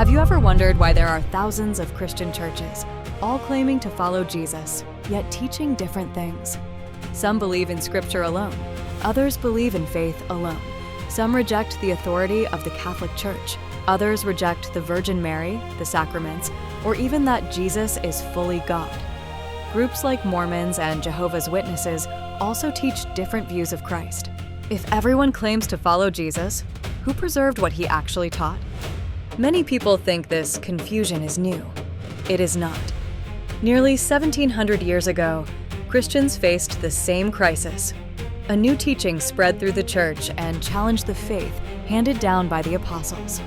Have you ever wondered why there are thousands of Christian churches, all claiming to follow Jesus, yet teaching different things? Some believe in Scripture alone. Others believe in faith alone. Some reject the authority of the Catholic Church. Others reject the Virgin Mary, the sacraments, or even that Jesus is fully God. Groups like Mormons and Jehovah's Witnesses also teach different views of Christ. If everyone claims to follow Jesus, who preserved what he actually taught? Many people think this confusion is new. It is not. Nearly 1,700 years ago, Christians faced the same crisis. A new teaching spread through the church and challenged the faith handed down by the apostles.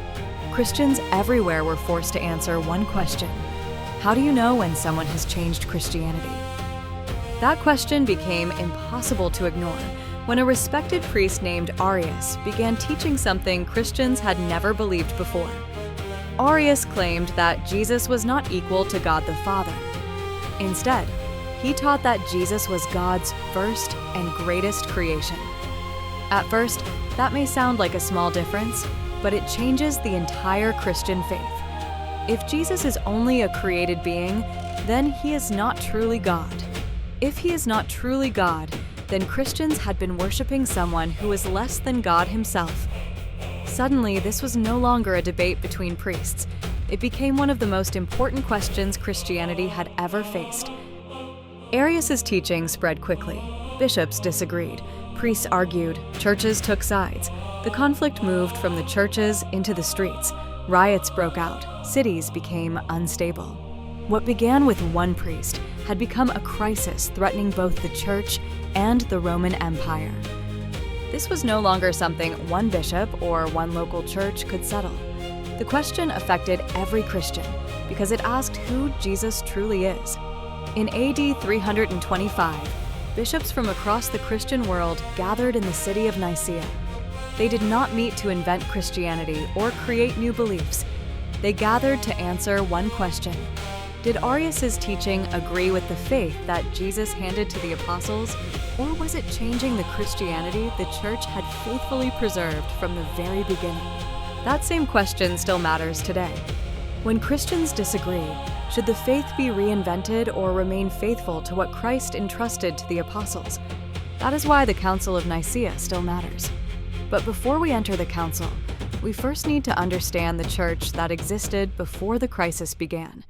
Christians everywhere were forced to answer one question: how do you know when someone has changed Christianity? That question became impossible to ignore when a respected priest named Arius began teaching something Christians had never believed before. Arius claimed that Jesus was not equal to God the Father. Instead, he taught that Jesus was God's first and greatest creation. At first, that may sound like a small difference, but it changes the entire Christian faith. If Jesus is only a created being, then he is not truly God. If he is not truly God, then Christians had been worshiping someone who was less than God himself. Suddenly, this was no longer a debate between priests. It became one of the most important questions Christianity had ever faced. Arius's teaching spread quickly. Bishops disagreed, priests argued, churches took sides. The conflict moved from the churches into the streets. Riots broke out. Cities became unstable. What began with one priest had become a crisis threatening both the church and the Roman Empire. This was no longer something one bishop or one local church could settle. The question affected every Christian because it asked who Jesus truly is. In AD 325, bishops from across the Christian world gathered in the city of Nicaea. They did not meet to invent Christianity or create new beliefs. They gathered to answer one question: did Arius's teaching agree with the faith that Jesus handed to the apostles, or was it changing the Christianity the church had faithfully preserved from the very beginning? That same question still matters today. When Christians disagree, should the faith be reinvented or remain faithful to what Christ entrusted to the apostles? That is why the Council of Nicaea still matters. But before we enter the council, we first need to understand the church that existed before the crisis began.